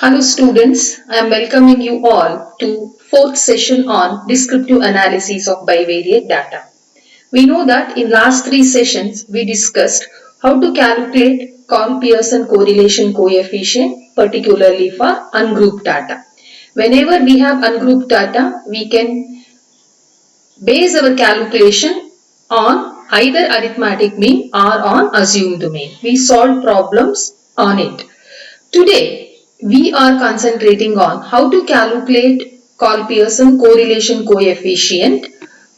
Hello students, I am welcoming you all to fourth session on descriptive analysis of bivariate data. We know that in last three sessions we discussed how to calculate Pearson correlation coefficient, particularly for ungrouped data. Whenever we have ungrouped data, we can base our calculation on either arithmetic mean or on assumed mean. We solve problems on it. Today, we are concentrating on how to calculate Pearson correlation coefficient,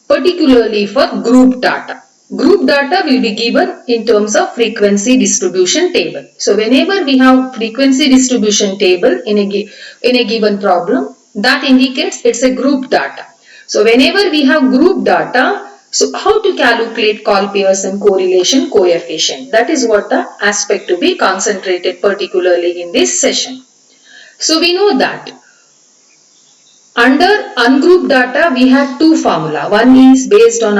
particularly for group data. Group data will be given in terms of frequency distribution table. So, whenever we have frequency distribution table in a given problem, that indicates it's a group data. So, whenever we have group data, so how to calculate Pearson correlation coefficient? That is what the aspect to be concentrated particularly in this session. So we know that under ungrouped data we have two formula. One is based on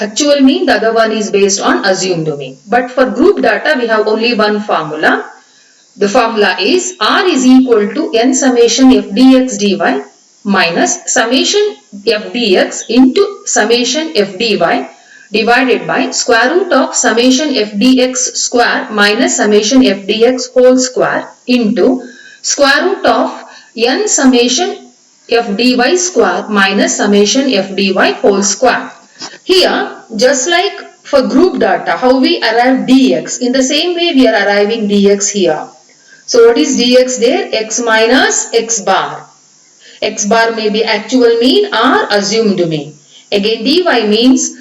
actual mean, the other one is based on assumed mean. But for group data we have only one formula. The formula is R is equal to n summation f dx dy minus summation f dx into summation f dy divided by square root of summation f dx square minus summation f dx whole square into square root of n summation f dy square minus summation f dy whole square. Here, just like for group data, how we arrive dx, in the same way we are arriving dx here. So what is dx there? X minus x bar. X bar may be actual mean or assumed mean. Again dy means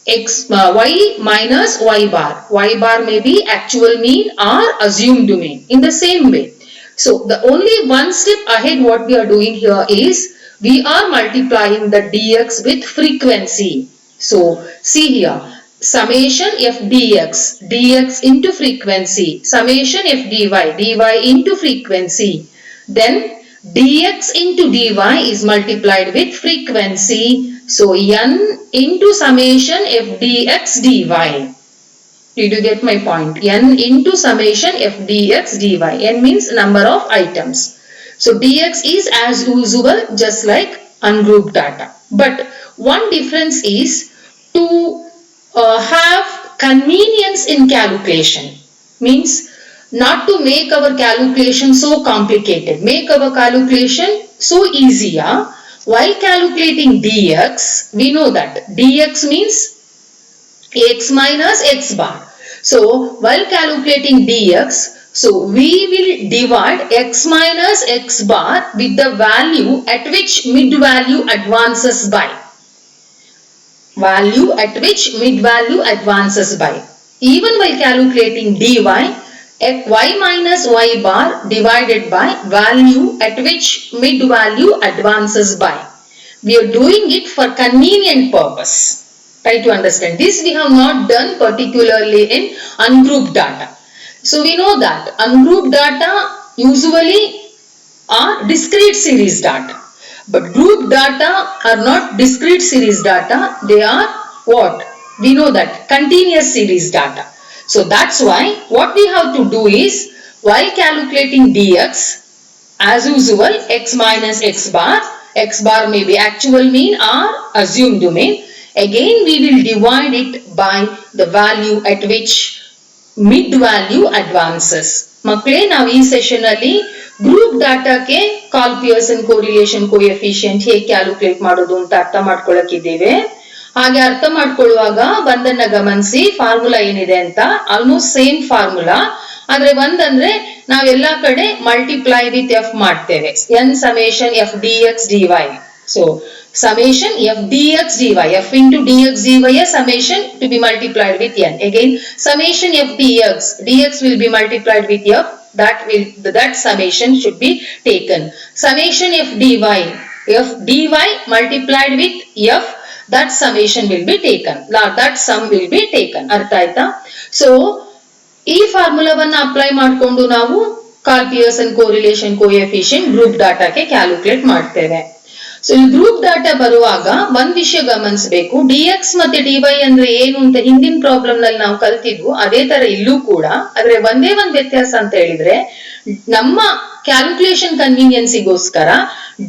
y minus y bar. Y bar may be actual mean or assumed mean. In the same way. So the only one step ahead what we are doing here is we are multiplying the dx with frequency. So see here. Summation f dx, dx into frequency, summation f dy, dy into frequency. Then dx into dy is multiplied with frequency. So n into summation f dx dy. Did you get my point? N into summation f dx dy. N means number of items. So dx is as usual just like ungrouped data. But one difference is to have convenience in calculation, means not to make our calculation so complicated, make our calculation so easier. While calculating dx, we know that dx means x minus x bar. So while calculating dx, so we will divide x minus x bar with the value at which mid value advances by. Value at which mid value advances by. Even while calculating dy, y minus y bar divided by value at which mid value advances by. We are doing it for convenient purpose. Try to understand. This we have not done particularly in ungrouped data. So we know that ungrouped data usually are discrete series data. But group data are not discrete series data, they are what? We know that continuous series data. So that's why what we have to do is, while calculating dx, as usual x minus x bar may be actual mean or assumed mean. Again we will divide it by the value at which mid value advances. ಮಕ್ಕಳೇ ನಾವು ಈ session ಅಲ್ಲಿ group ಡಾಟಾಕ್ಕೆ Pearson correlation coefficient ಹೇಗೆ calculate ಮಾಡೋದು ಅಂತ ಅರ್ಥ ಮಾಡ್ಕೊಳ್ಳಕ್ಕಿದ್ದೇವೆ. ಹಾಗೆ ಅರ್ಥ ಮಾಡ್ಕೊಳ್ಳುವಾಗ ಒಂದನ್ನ ಗಮನಿಸಿ, ಫಾರ್ಮುಲಾ ಏನಿದೆ ಅಂತ ಆಲ್ಮೋಸ್ಟ್ ಸೇಮ್ ಫಾರ್ಮುಲಾ, ಆದ್ರೆ ಒಂದಂದ್ರೆ ನಾವೆಲ್ಲಾ ಕಡೆ ಮಲ್ಟಿಪ್ಲೈ ವಿತ್ ಎಫ್ ಮಾಡ್ತೇವೆ. n summation f dx dy. So summation f dx dy, f into dx dy a summation to be multiplied with n. Again summation f dx will be multiplied with f, that summation should be taken. Summation f dy multiplied with f, that summation will be taken, that sum will be taken. ಅರ್ಥ ಆಯ್ತಾ? So ಈ ಫಾರ್ಮುಲಾವನ್ನ apply ಮಾಡಿಕೊಂಡು ನಾವು Pearson correlation coefficient group ಡಾಟಾಕ್ಕೆ calculate ಮಾಡ್ತೇವೆ. So ಈ group data ಬರುವಾಗ ಒಂದ್ ವಿಷಯ ಗಮನಿಸಬೇಕು, dx ಮತ್ತೆ dy ಅಂದ್ರೆ ಏನು ಅಂತ ಹಿಂದಿನ ಪ್ರಾಬ್ಲಮ್ ನಲ್ಲಿ ನಾವು ಕಲ್ತಿದ್ವು, ಅದೇ ತರ ಇಲ್ಲೂ ಕೂಡ. ಆದ್ರೆ ಒಂದೇ ಒಂದ್ ವ್ಯತ್ಯಾಸ ಅಂತ ಹೇಳಿದ್ರೆ, ನಮ್ಮ ಕ್ಯಾಲ್ಕುಲೇಷನ್ ಕನ್ವೀನಿಯನ್ಸಿಗೋಸ್ಕರ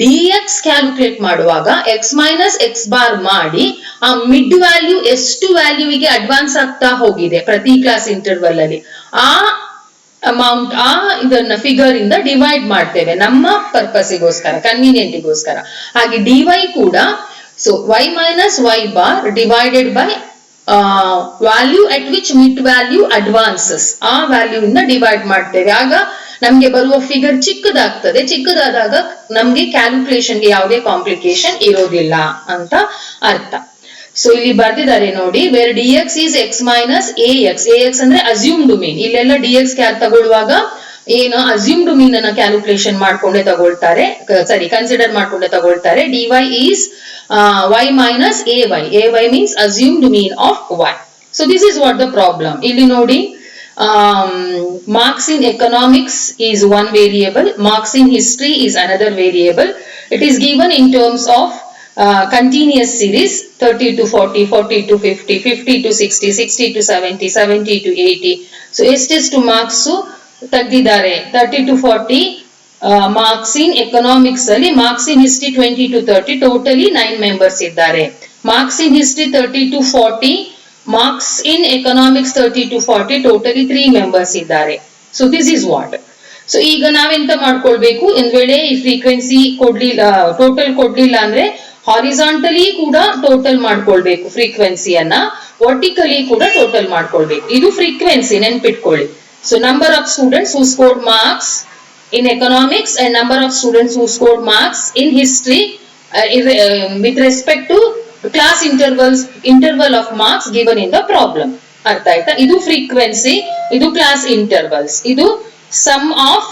dx ಕ್ಯಾಲ್ಕುಲೇಟ್ ಮಾಡುವಾಗ x ಮೈನಸ್ ಎಕ್ಸ್ ಬಾರ್ ಮಾಡಿ ಆ ಮಿಡ್ ವ್ಯಾಲ್ಯೂ ಎಷ್ಟು ವ್ಯಾಲ್ಯೂಗೆ ಅಡ್ವಾನ್ಸ್ ಆಗ್ತಾ ಹೋಗಿದೆ ಪ್ರತಿ ಕ್ಲಾಸ್ ಇಂಟರ್ವಲ್ ಅಲ್ಲಿ ಆ ಅಮೌಂಟ್ ಇದನ್ನ ಫಿಗರ್ ಇಂದ ಡಿವೈಡ್ ಮಾಡ್ತೇವೆ ನಮ್ಮ ಪರ್ಪಸ್ಗೋಸ್ಕರ ಕನ್ವೀನಿಯಂಟ್ಗೋಸ್ಕರ. ಹಾಗೆ dy ಕೂಡ so y minus y bar divided by value at which mid value advances ಆ ವ್ಯಾಲ್ಯೂ ಇಂದ ಡಿವೈಡ್ ಮಾಡ್ತೇವೆ. ಆಗ ನಮ್ಗೆ ಬರುವ ಫಿಗರ್ ಚಿಕ್ಕದಾಗ್ತದೆ. ಚಿಕ್ಕದಾದಾಗ ನಮ್ಗೆ ಕ್ಯಾಲ್ಕುಲೇಷನ್ಗೆ ಯಾವುದೇ ಕಾಂಪ್ಲಿಕೇಶನ್ ಇರೋದಿಲ್ಲ ಅಂತ ಅರ್ಥ. ಸೊ ಇಲ್ಲಿ ಬರ್ದಿದ್ದಾರೆ ನೋಡಿ, where dx is x minus ax ಅಂದ್ರೆ ಅಸ್ಯೂಮ್ಡ್ ಮೀನ್. ಇಲ್ಲೆಲ್ಲ dx ತಗೊಳ್ಳುವಾಗ ಏನು ಅಸ್ಯೂಮ್ಡ್ ಮೀನ್ ಅನ್ನ ಕ್ಯಾಲ್ಕುಲೇಷನ್ ಮಾಡ್ಕೊಂಡೆ ತಗೊಳ್ತಾರೆ, ಕನ್ಸಿಡರ್ ಮಾಡ್ಕೊಂಡೆ ತಗೊಳ್ತಾರೆ. dy is y minus ay means assumed mean of y. So this is what the problem. ಇಲ್ಲಿ ನೋಡಿ, marks in economics is one variable, marks in history is another variable. It is given in terms of continuous series 30 to 40, 40 to 50, 50 to 60, 60 to 70, 70 to 80. So ಎಷ್ಟು marks ತೆಗೆದಿದ್ದಾರೆ 30 to 40 marks in economics ಅಲ್ಲಿ, marks in history 20 to 30, totally 9 members ಇದ್ದಾರೆ. marks in history 30 to 40, marks in economics 30 to 40, totally 3 members ಇದ್ದಾರೆ. So this is what. So ಈಗ ನಾವೆಂತ ಮಾಡ್ಕೊಳ್ಬೇಕು, ಒಂದ್ ವೇಳೆ ಈ ಫ್ರೀಕ್ವೆನ್ಸಿ ಕೊಡ್ಲಿಲ್ಲ, ಟೋಟಲ್ ಕೊಡ್ಲಿಲ್ಲ ಅಂದ್ರೆ ಹಾರಿಜಾಂಟಲಿ ಕೂಡ ಟೋಟಲ್ ಮಾಡ್ಕೊಳ್ಬೇಕು ಫ್ರೀಕ್ವೆನ್ಸಿಯನ್ನ, ವರ್ಟಿಕಲಿ ಕೂಡ ಟೋಟಲ್ ಮಾಡ್ಕೊಳ್ಬೇಕು. ಇದು ಫ್ರೀಕ್ವೆನ್ಸಿ, ನೆನ್ಪಿಟ್ಕೊಳ್ಳಿ. So number of students who scored marks in economics and number of students who scored marks in history with respect to class interval of marks given in the problem. ಅರ್ಥ ಆಯ್ತಾ? ಇದು frequency, ಇದು class intervals, ಇದು sum of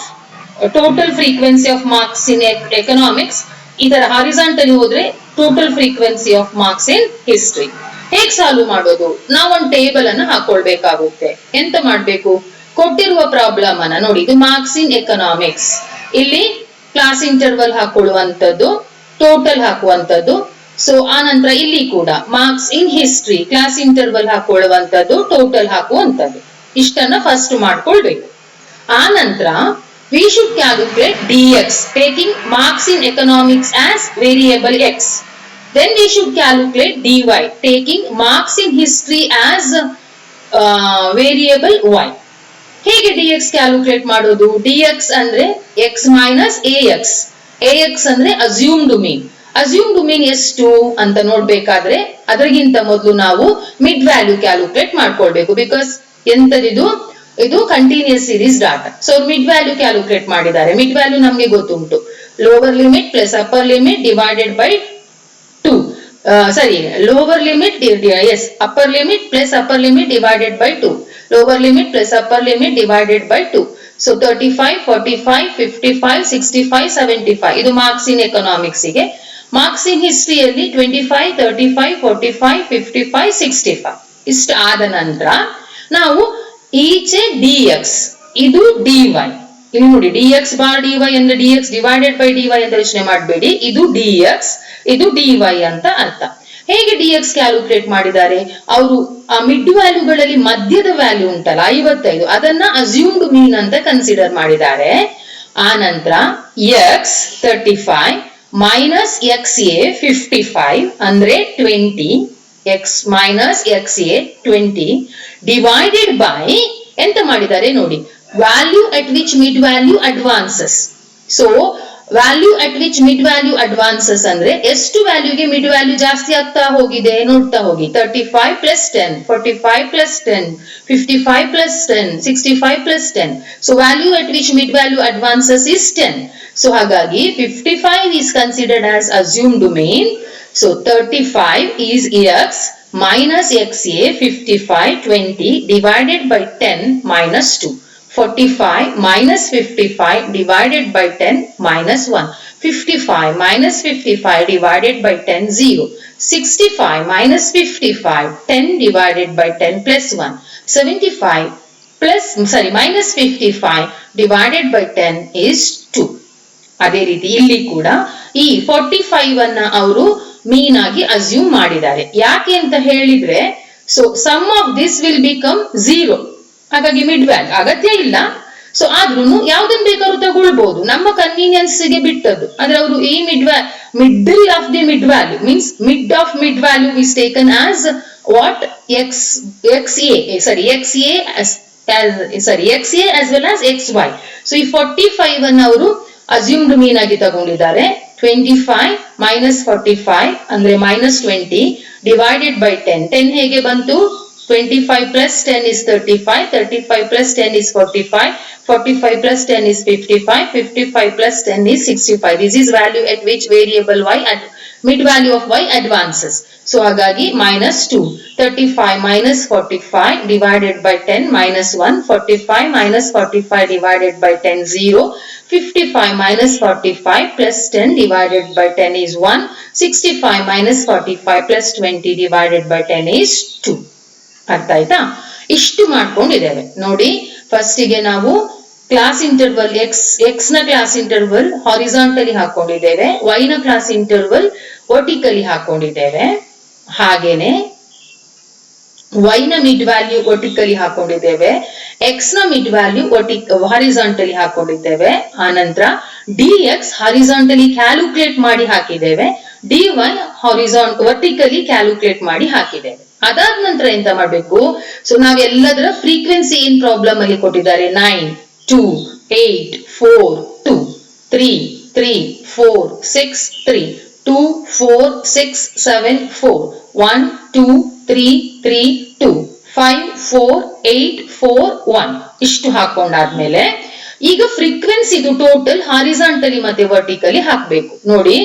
total frequency of marks in economics. ಇದರ horizontally ಹೋದ್ರೆ total frequency of marks in history. ಹೇಗ್ solve ಮಾಡೋದು? ನಾವೊಂದು ಟೇಬಲ್ ಅನ್ನು ಹಾಕೊಳ್ಬೇಕಾಗುತ್ತೆ. ಎಂತ ಮಾಡ್ಬೇಕು? ಕೊಟ್ಟಿರುವ ಪ್ರಾಬ್ಲಮ್ ಅನ್ನ ನೋಡಿ, ಇದು ಮಾರ್ಕ್ಸ್ ಇನ್ ಎಕನಾಮಿಕ್ಸ್, ಇಲ್ಲಿ ಕ್ಲಾಸ್ ಇಂಟರ್ವಲ್ ಹಾಕೊಳ್ಳುವಂತದ್ದು, ಟೋಟಲ್ ಹಾಕುವಂತದ್ದು. ಸೊ ಆ ನಂತರ ಇಲ್ಲಿ ಕೂಡ marks in history, class interval ಹಾಕೊಳ್ಳುವಂತದ್ದು, ಟೋಟಲ್ ಹಾಕುವಂತದ್ದು. ಇಷ್ಟನ್ನ ಫಸ್ಟ್ ಮಾಡ್ಕೊಳ್ಬೇಕು. ಆ ನಂತರ we should calculate dx taking marks in economics as variable x. Then we should calculate dy taking marks in history as variable y. ಹೇಗೆ dx ಕ್ಯಾಲ್ಕುಲೇಟ್ ಮಾಡೋದು? dx ಅಂದ್ರೆ x minus ax ಅಂದ್ರೆ assumed mean. Assumed mean ಎಷ್ಟು ಅಂತ ನೋಡ್ಬೇಕಾದ್ರೆ ಅದಕ್ಕಿಂತ ಮೊದಲು ನಾವು ಮಿಡ್ ವ್ಯಾಲ್ಯೂ ಕ್ಯಾಲ್ಕುಲೇಟ್ ಮಾಡ್ಕೊಳ್ಬೇಕು. ಬಿಕಾಸ್ ಎಂತದಿದು, ಇದು continuous series data. So mid value calculate ಮಾಡಿದ್ದಾರೆ. ಮಿಡ್ ವ್ಯಾಲ್ಯೂ ನಮ್ಗೆ ಗೊತ್ತುಂಟು, lower limit plus upper limit divided by 2. Lower limit upper limit plus upper limit divided by 2, lower limit plus upper limit divided by 2. So 35, 45, 55, 65, 75 ಇದು marks in economics ಗೆ. Marks in ಹಿಸ್ಟ್ರಿಯಲ್ಲಿ 25, 35, 45, 55, 65 ಇಷ್ಟ ಆದ ನಂತರ ನಾವು ಈಚೆ dx, ಇದು dy. ಇಲ್ಲಿ ನೋಡಿ, dx ಬಾರ್ dy ಅಂದ್ರೆ dx ಡಿವೈಡೆಡ್ ಬೈ dy ಅಂತ ಯೋಚನೆ ಮಾಡಬೇಡಿ. ಇದು dx, ಇದು dy ಅಂತ ಅರ್ಥ. ಹೇಗೆ dx ಕ್ಯಾಲ್ಕುಲೇಟ್ ಮಾಡಿದ್ದಾರೆ? ಅವರು ಆ ಮಿಡ್ ವ್ಯಾಲ್ಯೂಗಳಲ್ಲಿ ಮಧ್ಯದ ವ್ಯಾಲ್ಯೂ ಉಂಟಲ್ಲ 55, ಅದನ್ನ ಅಸ್ಯೂಮ್ಡ್ ಮೀನ್ ಅಂತ ಕನ್ಸಿಡರ್ ಮಾಡಿದ್ದಾರೆ. ಆ ನಂತರ x 35 ಮೈನಸ್ xa 55 ಅಂದ್ರೆ 20, x minus xa 20 divided by ಎಂತ ಮಾಡಿದ್ದಾರೆ ನೋಡಿ, value at which mid value advances. So value at which mid value advances ಅಂದ್ರೆ ಎಷ್ಟು ವ್ಯಾಲ್ಯೂಗೆ ಮಿಡ್ ವ್ಯಾಲ್ಯೂ ಜಾಸ್ತಿ ಆಗ್ತಾ ಹೋಗಿದೆ ನೋಡ್ತಾ ಹೋಗಿ. 35 plus 10, 45 plus 10, 55 plus 10, 65 plus 10. So value at which mid value advances is 10. So ಹಾಗಾಗಿ 55 is considered as assumed mean. So 35 is x minus xa 55 20 divided by 10 minus 2. 45 minus 55 divided by 10 minus 1. 55 minus 55 divided by 10 0. 65 minus 55 10 divided by 10 plus 1. 75 minus 55 divided by 10 is 2. ಅದೇ ರೀತಿ ಇಲ್ಲಿ ಕೂಡ ಈ 45 ಅನ್ನ ಅವರು ಮೀನ್ ಆಗಿ assume ಮಾಡಿದ್ದಾರೆ. ಯಾಕೆ ಅಂತ ಹೇಳಿದ್ರೆ, so sum of this will become 0. ಹಾಗಾಗಿ ಮಿಡ್ ವ್ಯಾಲ್ಯೂ ಅಗತ್ಯ ಇಲ್ಲ. ಸೊ ಆದ್ರೂ ಯಾವ್ದನ್ ಬೇಕಾದ್ರೂ ತಗೊಳ್ಬಹುದು, ನಮ್ಮ ಕನ್ವೀನಿಯನ್ಸ್ ಗೆ ಬಿಟ್ಟದ್ದು. ಅಂದ್ರೆ ಅವರು ಈ middle of the mid value means mid of mid value is taken as what XA as well as XY. So ಈ 45 ಅನ್ನು ಅವರು ಅಸ್ಯೂಮ್ಡ್ ಮೀನ್ ಆಗಿ ತಗೊಂಡಿದ್ದಾರೆ. 25 minus 45 ಅಂದ್ರೆ -20 divided by 10. 10 ಹೇಗೆ ಬಂತು? 25 plus 10 is 35, 35 plus 10 is 45, 45 plus 10 is 55, 55 plus 10 is 65. This is value at which variable y at mid value of y advances. So ಹಾಗಾಗಿ -2, 35 minus 45 divided by 10 minus 1, 45 minus 45 divided by 10 0, 55 minus 45 plus 10 divided by 10 is 1, 65 minus 45 plus 20 divided by 10 is 2. ಅರ್ಥ ಆಯ್ತಾ? ಇಷ್ಟು ಮಾಡ್ಕೊಂಡಿದ್ದೇವೆ ನೋಡಿ. ಫಸ್ಟಿಗೆ ನಾವು class interval X ನ class interval horizontally ಹಾಕೊಂಡಿದ್ದೇವೆ, Y ನ class interval vertically ಹಾಕೊಂಡಿದ್ದೇವೆ, ಹಾಗೇನೆ ವೈ ನ ಮಿಡ್ ವ್ಯಾಲ್ಯೂ ವರ್ಟಿಕಲಿ ಹಾಕೊಂಡಿದ್ದೇವೆ, ಎಕ್ಸ್ ನ ಮಿಡ್ ವ್ಯಾಲ್ಯೂ ಹಾರಿಜಾಂಟಲಿ ಹಾಕೊಂಡಿದ್ದೇವೆ. ಆನಂತರ ಡಿಎಕ್ಸ್ ಹಾರಿಜಾಂಟಲಿ ಕ್ಯಾಲ್ಕುಲೇಟ್ ಮಾಡಿ ಹಾಕಿದ್ದೇವೆ, dy ವರ್ಟಿಕಲಿ ಕ್ಯಾಲ್ಕುಲೇಟ್ ಮಾಡಿ ಹಾಕಿದ್ದೇವೆ. ಅದಾದ ನಂತರ ಎಂತ ಮಾಡ್ಬೇಕು? ಸೊ ನಾವೆಲ್ಲದರ ಫ್ರೀಕ್ವೆನ್ಸಿ ಏನ್ ಪ್ರಾಬ್ಲಮ್ ಅಲ್ಲಿ ಕೊಟ್ಟಿದ್ದಾರೆ, 9 2 8 4 2 3 3 4 6 3 2 4 6 7 4 1 2 3 3 2 5 4 8 4 1 ಇಷ್ಟು ಹಾಕೊಂಡಾದ್ಮೇಲೆ ಈಗ ಫ್ರೀಕ್ವೆನ್ಸಿ ಇದು ಟೋಟಲ್ ಹಾರಿಜಾಂಟಲಿ ಮತ್ತೆ ವರ್ಟಿಕಲಿ ಹಾಕ್ಬೇಕು. ನೋಡಿ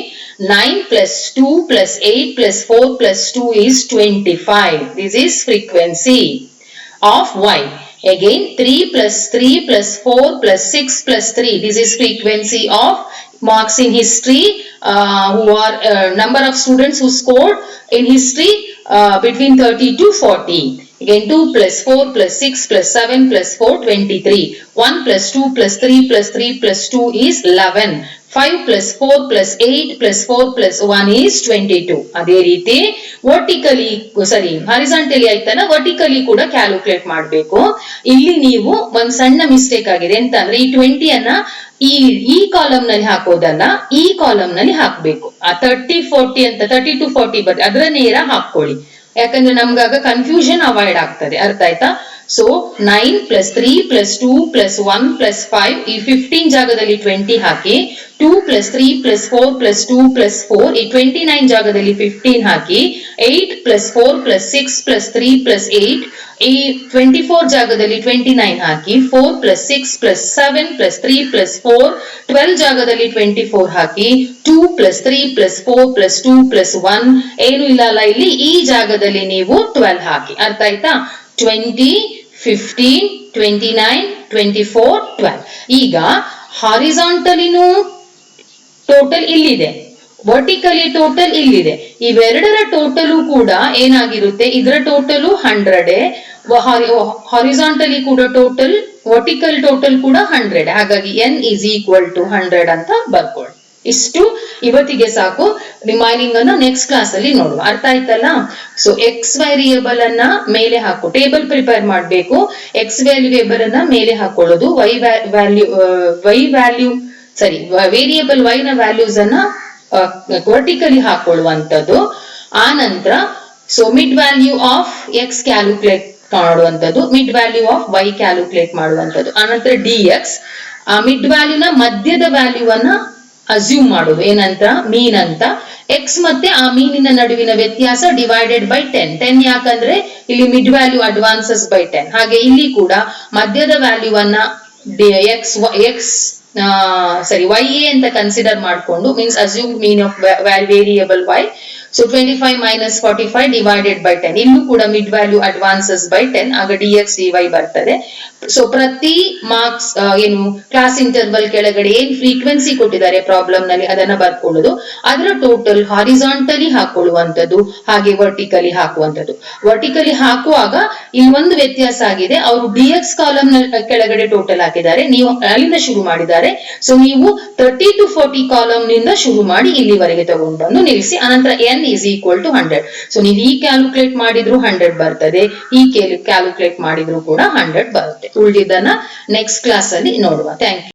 9 plus 2 plus 8 plus 4 plus 2 is 25. This is frequency of y. Again 3 plus 3 plus 4 plus 6 plus 3. This is frequency of marks in history who are number of students who scored in history between 30 to 40. Again 2 plus 4 plus 6 plus 7 plus 4 23. 1 plus 2 plus 3 plus 3 plus 2 is 11. 5 plus 4 plus 8 plus 4 plus 1 is 22. ಅದೇ ರೀತಿ vertically horizontally ಆಯ್ತಾನ vertically ಕೂಡ calculate ಮಾಡಬೇಕು. ಇಲ್ಲಿ ನೀವು ಒಂದ್ ಸಣ್ಣ mistake ಆಗಿದೆ. ಎಂತ ಅಂದ್ರೆ ಈ 20 ಅನ್ನ ಈ ಕಾಲಮ್ ನಲ್ಲಿ ಹಾಕೋದಲ್ಲ, ಈ ಕಾಲಮ್ ನಲ್ಲಿ ಹಾಕ್ಬೇಕು. ಆ 30 40 ಅಂತ 30 to 40 ಬರ್ತದೆ, ಅದರ ನೇರ ಹಾಕೊಳ್ಳಿ. ಯಾಕಂದ್ರೆ ನಮ್ಗಾಗ ಕನ್ಫ್ಯೂಷನ್ ಅವಾಯ್ಡ್ ಆಗ್ತದೆ. ಅರ್ಥ ಆಯ್ತಾ? So 9 plus 3 plus 2 plus 1 plus 5 ಈ 15 ಜಾಗದಲ್ಲಿ 20 ಹಾಕಿ, 2 plus 3 plus 4 plus 2 plus 4 ಈ 29 ಜಾಗದಲ್ಲಿ 15 ಹಾಕಿ, 8 plus 4 plus 6 plus 3 plus 8 ಈ 24 ಜಾಗದಲ್ಲಿ 29 ಹಾಕಿ, 4 plus 6 plus 7 plus 3 plus 4 12 ಜಾಗದಲ್ಲಿ 24 ಹಾಕಿ, 2 plus 3 plus 4 plus 2 plus 1 ಏನು ಇಲ್ಲ ಇಲ್ಲಿ ಈ ಜಾಗದಲ್ಲಿ ನೀವು 12 ಹಾಕಿ. ಅರ್ಥ ಆಯ್ತಾ? 20 15 29 24 12. ಈಗ ಹಾರಿಜಾಂಟಲಿನೂ ಟೋಟಲ್ ಇಲ್ಲಿದೆ, ವರ್ಟಿಕಲಿ ಟೋಟಲ್ ಇಲ್ಲಿದೆ. ಇವೆರಡರ ಟೋಟಲು ಕೂಡ ಏನಾಗಿರುತ್ತೆ, ಇದರ ಟೋಟಲು 100, ಹಾರಿಜಾಂಟಲಿ ಕೂಡ ಟೋಟಲ್, ವರ್ಟಿಕಲ್ ಟೋಟಲ್ ಕೂಡ 100. ಹಾಗಾಗಿ n is equal to 100 ಅಂತ ಬರ್ಕೊಳ್ಳಿ. ಇಷ್ಟು ಇವತ್ತಿಗೆ ಸಾಕು. ರಿಮೈನಿಂಗ್ ಅನ್ನ ನೆಕ್ಸ್ಟ್ ಕ್ಲಾಸ್ ಅಲ್ಲಿ ನೋಡುವ. ಅರ್ಥ ಆಯ್ತಲ್ಲ? ಸೊ ಎಕ್ಸ್ ವೇರಿಯೇಬಲ್ ಅನ್ನ ಮೇಲೆ ಹಾಕು, ಟೇಬಲ್ ಪ್ರಿಪೇರ್ ಮಾಡಬೇಕು. ಎಕ್ಸ್ ವೇರಿಯೇಬಲ್ ಅನ್ನ ಮೇಲೆ ಹಾಕೊಳ್ಳೋದು, ವೇರಿಯೇಬಲ್ y ನ ವ್ಯಾಲ್ಯೂಸ್ ಅನ್ನ ವರ್ಟಿಕಲಿ ಹಾಕೊಳ್ಳುವಂಥದ್ದು. ಆ ನಂತರ so mid value of x calculate ಮಾಡುವಂಥದ್ದು, mid value of y calculate ಮಾಡುವಂಥದ್ದು. ಆನಂತರ dx ಆ ಮಿಡ್ ವ್ಯಾಲ್ಯೂನ ಮಧ್ಯದ ವ್ಯಾಲ್ಯೂವನ್ನ ಅಸ್ಯೂಮ್ ಮಾಡೋದು, ಏನಂತ ಮೀನ್ ಅಂತ. ಎಕ್ಸ್ ಮತ್ತೆ ಆ ಮೀನಿನ ನಡುವಿನ ವ್ಯತ್ಯಾಸ ಡಿವೈಡೆಡ್ ಬೈ 10. 10 ಯಾಕಂದ್ರೆ ಇಲ್ಲಿ ಮಿಡ್ ವ್ಯಾಲ್ಯೂ ಅಡ್ವಾನ್ಸಸ್ ಬೈ 10. ಹಾಗೆ ಇಲ್ಲಿ ಕೂಡ ಮಧ್ಯದ ವ್ಯಾಲ್ಯೂವನ್ನ ವೈ ಎ ಅಂತ ಕನ್ಸಿಡರ್ ಮಾಡಿಕೊಂಡು, means assume mean of variable Y. So 25 minus 45 divided by 10. ಇಲ್ಲೂ ಕೂಡ ಮಿಡ್ ವ್ಯಾಲ್ಯೂ ಅಡ್ವಾನ್ಸಸ್ ಬೈ 10. ಆಗ dx dy ಬರ್ತದೆ. ಸೊ ಪ್ರತಿ ಮಾರ್ಕ್ಸ್ ಏನು ಕ್ಲಾಸ್ ಇಂಟರ್ವಲ್ ಕೆಳಗಡೆ ಏನ್ ಫ್ರೀಕ್ವೆನ್ಸಿ ಕೊಟ್ಟಿದ್ದಾರೆ ಪ್ರಾಬ್ಲಮ್ ನಲ್ಲಿ ಅದನ್ನ ಬರ್ಕೊಳ್ಳೋದು, ಅದರ ಟೋಟಲ್ ಹಾರಿಜಾಂಟಲಿ ಹಾಕೊಳ್ಳುವಂಥದ್ದು, ಹಾಗೆ ವರ್ಟಿಕಲಿ ಹಾಕುವಂಥದ್ದು. ವರ್ಟಿಕಲಿ ಹಾಕುವಾಗ ಇಲ್ಲಿ ಒಂದು ವ್ಯತ್ಯಾಸ ಆಗಿದೆ, ಅವರು dx ಕಾಲಮ್ ಕೆಳಗಡೆ ಟೋಟಲ್ ಹಾಕಿದ್ದಾರೆ, ನೀವು ಅಲ್ಲಿಂದ ಶುರು ಮಾಡಿದ್ದಾರೆ. ಸೊ ನೀವು 30 to 40 ಕಾಲಮ್ ನಿಂದ ಶುರು ಮಾಡಿ ಇಲ್ಲಿವರೆಗೆ ತಗೊಂಡು ಬಂದು ನಿಲ್ಲಿಸಿ. ಅನಂತರ n 10 is equal to 100. So ನೀವು ಈ ಕ್ಯಾಲ್ಕುಲೇಟ್ ಮಾಡಿದ್ರು 100 ಬರ್ತದೆ, ಈ ಕ್ಯಾಲ್ಕುಲೇಟ್ ಮಾಡಿದ್ರು ಕೂಡ 100 ಬರುತ್ತೆ. ಉಳಿದಿದ್ದನ್ನ ನೆಕ್ಸ್ಟ್ ಕ್ಲಾಸ್ ಅಲ್ಲಿ ನೋಡುವ. Thank you.